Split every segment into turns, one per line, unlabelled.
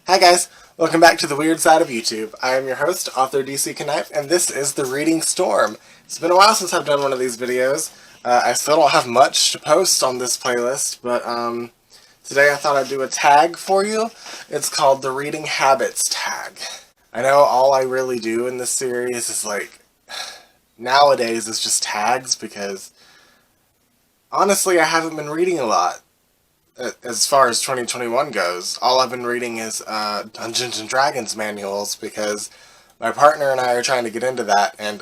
Hi guys, welcome back to the weird side of YouTube. I am your host, author DC Knife, and this is The Reading Storm. It's been a while since I've done one of these videos. I still don't have much to post on this playlist, but today I thought I'd do a tag for you. It's called the Reading Habits tag. I know all I really do in this series is nowadays is just tags because honestly I haven't been reading a lot. As far as 2021 goes, all I've been reading is Dungeons & Dragons manuals because my partner and I are trying to get into that, and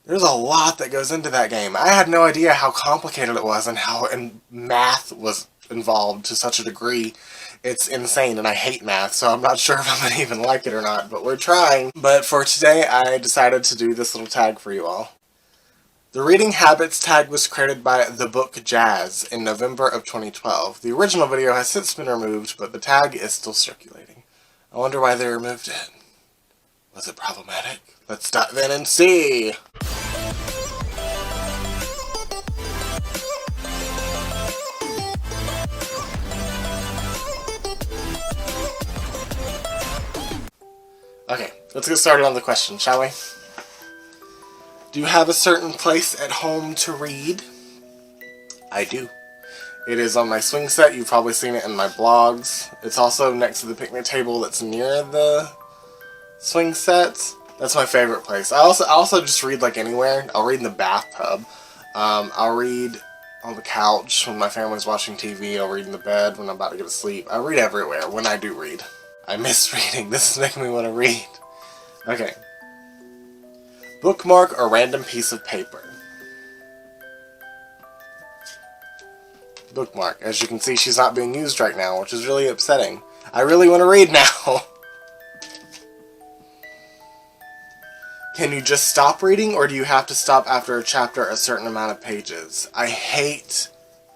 there's a lot that goes into that game. I had no idea how complicated it was and how math was involved to such a degree. It's insane, and I hate math, so I'm not sure if I'm going to even like it or not, but we're trying. But for today, I decided to do this little tag for you all. The Reading Habits tag was created by The Book Jazz in November of 2012. The original video has since been removed, but the tag is still circulating. I wonder why they removed it. Was it problematic? Let's dive in and see! Okay, let's get started on the question, shall we? Do you have a certain place at home to read? I do. It is on my swing set. You've probably seen it in my blogs. It's also next to the picnic table that's near the swing set. That's my favorite place. I also just read anywhere. I'll read in the bathtub. I'll read on the couch when my family's watching TV. I'll read in the bed when I'm about to go to sleep. I read everywhere when I do read. I miss reading. This is making me want to read. Okay. Bookmark a random piece of paper. Bookmark. As you can see, she's not being used right now, which is really upsetting. I really want to read now. Can you just stop reading, or do you have to stop after a chapter a certain amount of pages? I hate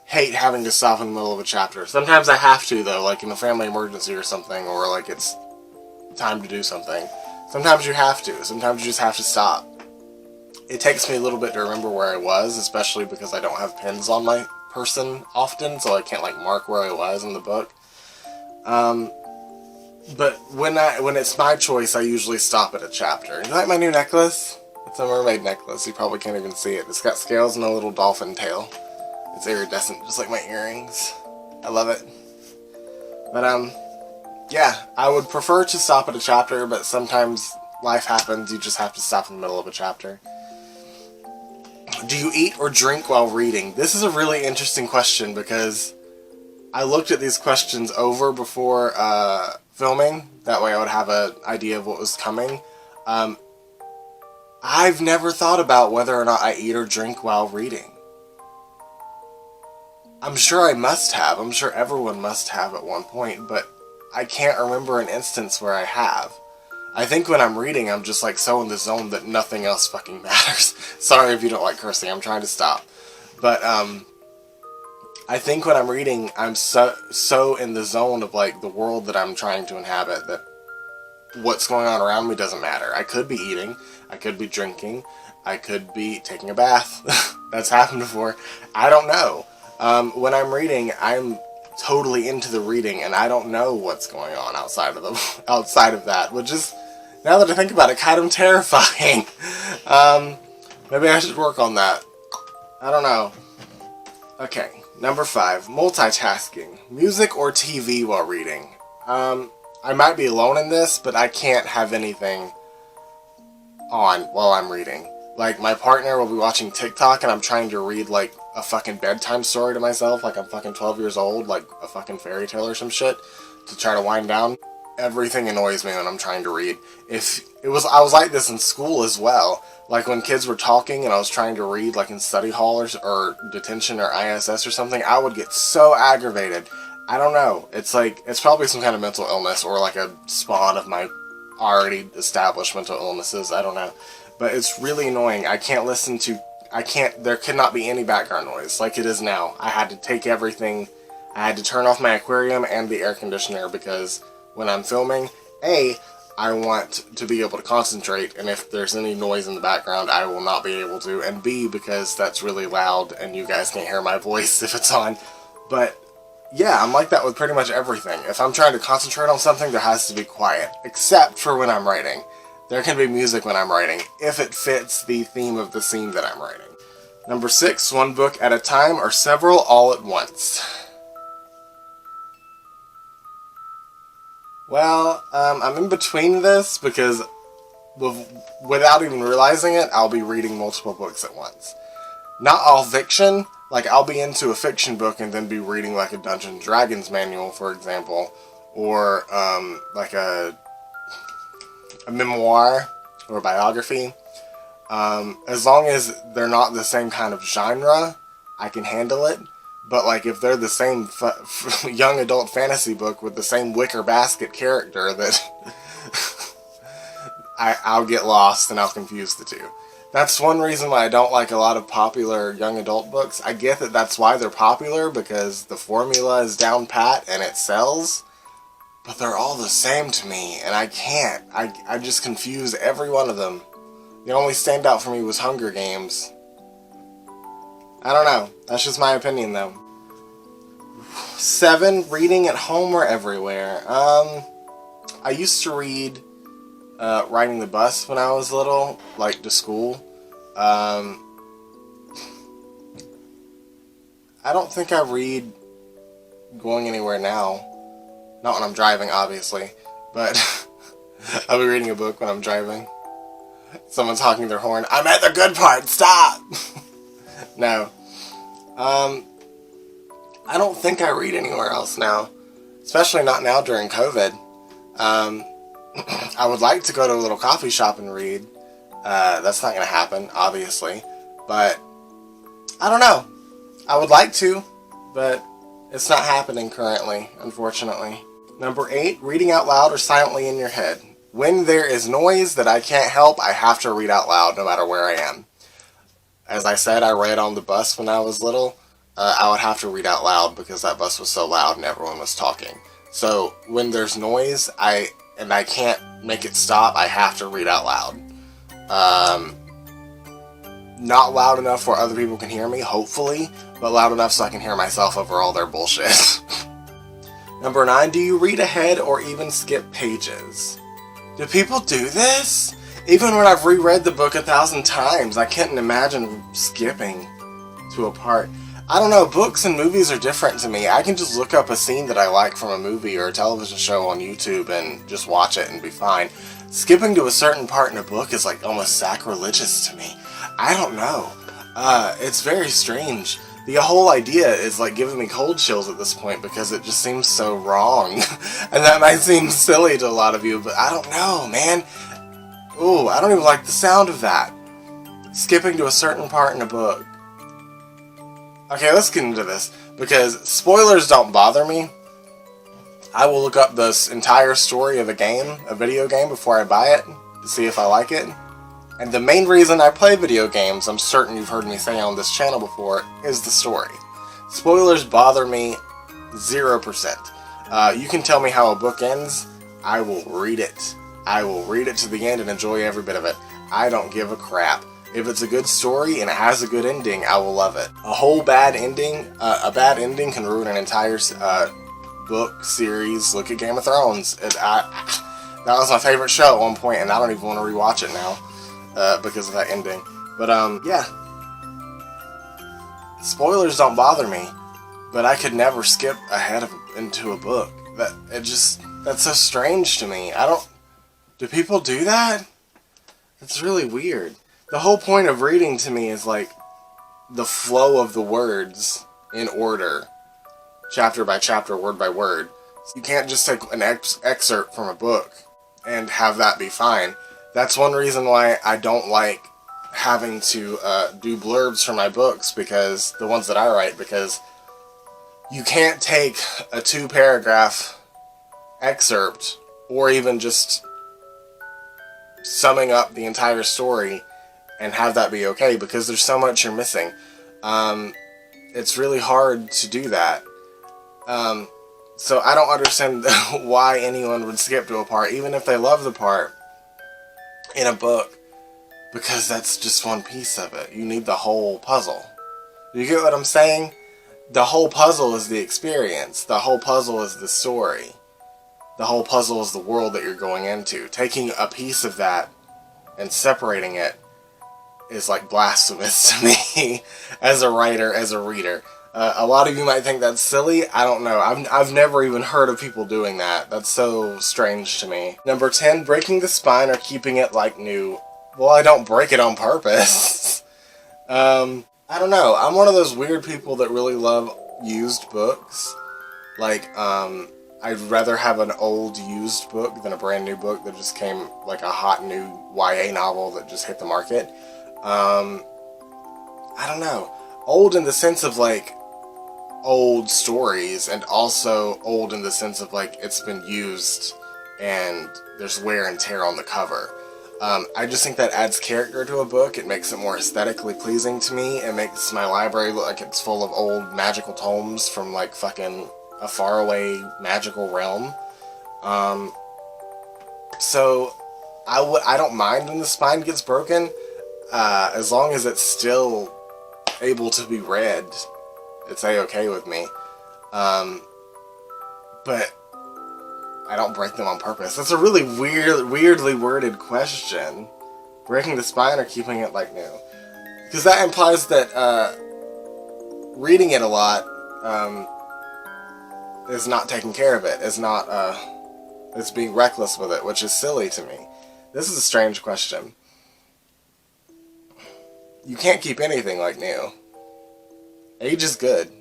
having to stop in the middle of a chapter. Sometimes I have to, though, like in a family emergency or something, or like it's time to do something. Sometimes you have to. Sometimes you just have to stop. It takes me a little bit to remember where I was, especially because I don't have pens on my person often, so I can't mark where I was in the book. But when it's my choice, I usually stop at a chapter. You like my new necklace? It's a mermaid necklace. You probably can't even see it. It's got scales and a little dolphin tail. It's iridescent, just like my earrings. I love it. But yeah, I would prefer to stop at a chapter, but sometimes life happens. You just have to stop in the middle of a chapter. Do you eat or drink while reading? This is a really interesting question because I looked at these questions over before filming. That way I would have an idea of what was coming. I've never thought about whether or not I eat or drink while reading. I'm sure I must have. I'm sure everyone must have at one point, but I can't remember an instance where I have. I think when I'm reading, I'm just so in the zone that nothing else fucking matters. Sorry if you don't like cursing, I'm trying to stop. But, I think when I'm reading, I'm so in the zone of, the world that I'm trying to inhabit that what's going on around me doesn't matter. I could be eating, I could be drinking, I could be taking a bath. That's happened before. I don't know. When I'm reading, I'm totally into the reading, and I don't know what's going on outside of that, which is, now that I think about it, kind of terrifying. Maybe I should work on that. I don't know. Okay, number 5, multitasking. Music or TV while reading. I might be alone in this, but I can't have anything on while I'm reading. My partner will be watching TikTok, and I'm trying to read, a fucking bedtime story to myself, I'm fucking 12 years old, a fucking fairy tale or some shit, to try to wind down. Everything annoys me when I'm trying to read. I was like this in school as well. When kids were talking and I was trying to read, in study hall or detention or ISS or something, I would get so aggravated. I don't know. It's probably some kind of mental illness or a spawn of my already established mental illnesses. I don't know. But it's really annoying. There could not be any background noise like it is now. I had to take everything. I had to turn off my aquarium and the air conditioner because when I'm filming, A, I want to be able to concentrate, and if there's any noise in the background, I will not be able to, and B, because that's really loud and you guys can't hear my voice if it's on. But yeah, I'm like that with pretty much everything. If I'm trying to concentrate on something, there has to be quiet. Except for when I'm writing. There can be music when I'm writing, if it fits the theme of the scene that I'm writing. Number 6, one book at a time or several all at once. Well, I'm in between this because without even realizing it, I'll be reading multiple books at once. Not all fiction. Like, I'll be into a fiction book and then be reading, like, a Dungeons & Dragons manual, for example. Or, like a memoir or a biography. As long as they're not the same kind of genre, I can handle it. But, like, if they're the same young adult fantasy book with the same wicker basket character, that I'll get lost and I'll confuse the two. That's one reason why I don't like a lot of popular young adult books. I get that that's why they're popular, because the formula is down pat and it sells. But they're all the same to me, and I can't. I just confuse every one of them. The only standout for me was Hunger Games. I don't know. That's just my opinion, though. 7, reading at home or everywhere. I used to read riding the bus when I was little, like to school. I don't think I read going anywhere now. Not when I'm driving, obviously, but I'll be reading a book when I'm driving. Someone's honking their horn. I'm at the good part, stop! No. I don't think I read anywhere else now. Especially not now during COVID. I would like to go to a little coffee shop and read. That's not going to happen, obviously. But, I don't know. I would like to, but it's not happening currently, unfortunately. Number 8, reading out loud or silently in your head. When there is noise that I can't help, I have to read out loud no matter where I am. As I said, I read on the bus when I was little. I would have to read out loud because that bus was so loud and everyone was talking. So, when there's noise, and I can't make it stop, I have to read out loud. Not loud enough where other people can hear me, hopefully, but loud enough so I can hear myself over all their bullshit. Number 9, do you read ahead or even skip pages? Do people do this? Even when I've reread the book 1,000 times, I can't imagine skipping to a part. I don't know, books and movies are different to me. I can just look up a scene that I like from a movie or a television show on YouTube and just watch it and be fine. Skipping to a certain part in a book is like almost sacrilegious to me. I don't know. It's very strange. The whole idea is like giving me cold chills at this point because it just seems so wrong. And that might seem silly to a lot of you, but I don't know, man. Ooh, I don't even like the sound of that. Skipping to a certain part in a book. Okay, let's get into this, because spoilers don't bother me. I will look up this entire story of a game, a video game, before I buy it, to see if I like it. And the main reason I play video games, I'm certain you've heard me say on this channel before, is the story. Spoilers bother me 0%. You can tell me how a book ends, I will read it. I will read it to the end and enjoy every bit of it. I don't give a crap. If it's a good story and it has a good ending, I will love it. A bad ending can ruin an entire book series. Look at Game of Thrones. That was my favorite show at one point, and I don't even want to rewatch it now because of that ending. But yeah, spoilers don't bother me, but I could never skip ahead into a book. That's so strange to me. Do people do that? That's really weird. The whole point of reading to me is like the flow of the words in order, chapter by chapter, word by word. You can't just take an excerpt from a book and have that be fine. That's one reason why I don't like having to do blurbs for my books, because the ones that I write, because you can't take a 2-paragraph excerpt or even just summing up the entire story and have that be okay, because there's so much you're missing. It's really hard to do that. So I don't understand why anyone would skip to a part, even if they love the part in a book, because that's just one piece of it. You need the whole puzzle. You get what I'm saying? the whole puzzle is the experience. The whole puzzle is the story. The whole puzzle is the world that you're going into. Taking a piece of that and separating it is like blasphemous to me as a writer, as a reader. A lot of you might think that's silly. I don't know. I've never even heard of people doing that. That's so strange to me. Number 10, breaking the spine or keeping it like new. Well, I don't break it on purpose. I don't know. I'm one of those weird people that really love used books. Like, I'd rather have an old used book than a brand new book that just came, like a hot new YA novel that just hit the market. I don't know. Old in the sense of, like, old stories, and also old in the sense of, like, it's been used and there's wear and tear on the cover. I just think that adds character to a book. It makes it more aesthetically pleasing to me. It makes my library look like it's full of old magical tomes from, like, fucking a faraway magical realm. So I don't mind when the spine gets broken, as long as it's still able to be read. It's a-okay with me. But I don't break them on purpose. That's a really weirdly worded question. Breaking the spine or keeping it like new? Because that implies that reading it a lot is not taking care of it. Is not it's being reckless with it, which is silly to me. This is a strange question. You can't keep anything like new. Age is good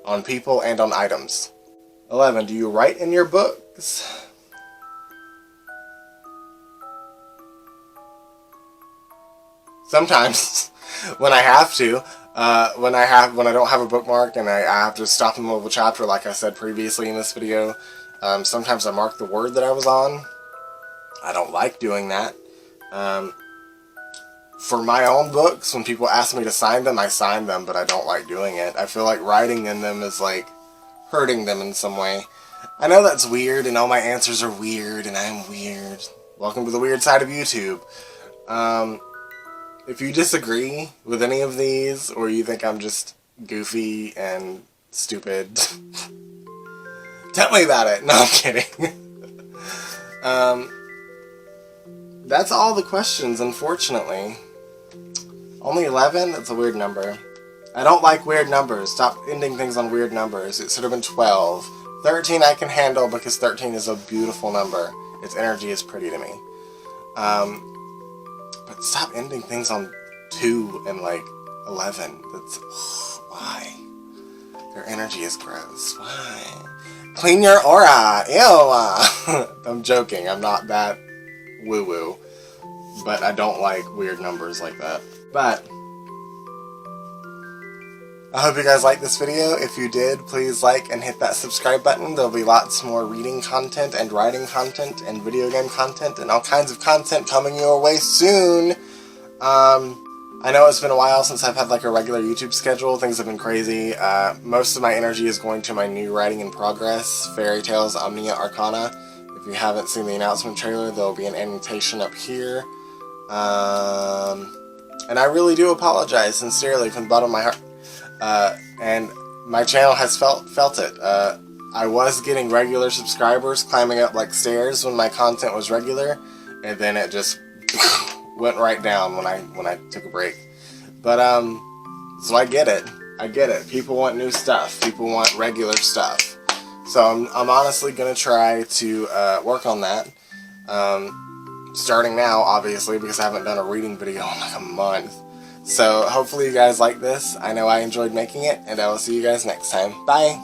on people and on items. 11. Do you write in your books? Sometimes, when I have to, when I don't have a bookmark and I have to stop in the middle of a chapter, like I said previously in this video. Sometimes I mark the word that I was on. I don't like doing that. For my own books, when people ask me to sign them, I sign them, but I don't like doing it. I feel like writing in them is like hurting them in some way. I know that's weird, and all my answers are weird, and I'm weird. Welcome to the weird side of YouTube. If you disagree with any of these, or you think I'm just goofy and stupid, tell me about it. No, I'm kidding. That's all the questions, unfortunately. Only 11? That's a weird number. I don't like weird numbers. Stop ending things on weird numbers. It should have been 12. 13 I can handle because 13 is a beautiful number. Its energy is pretty to me. But stop ending things on 2 and, like, 11. That's... why? Their energy is gross. Why? Clean your aura! Ew! I'm joking. I'm not that woo-woo. But I don't like weird numbers like that. But I hope you guys liked this video. If you did, please like and hit that subscribe button. There'll be lots more reading content and writing content and video game content and all kinds of content coming your way soon. I know it's been a while since I've had like a regular YouTube schedule. Things have been crazy. Most of my energy is going to my new writing in progress, Fairy Tales Omnia Arcana. If you haven't seen the announcement trailer, there'll be an annotation up here. And I really do apologize sincerely from the bottom of my heart. And my channel has felt it. I was getting regular subscribers climbing up like stairs when my content was regular, and then it just went right down when I took a break. But so I get it. I get it. People want new stuff. People want regular stuff. So I'm honestly gonna try to work on that. Starting now, obviously, because I haven't done a reading video in like a month. So hopefully you guys like this. I know I enjoyed making it, and I will see you guys next time. Bye!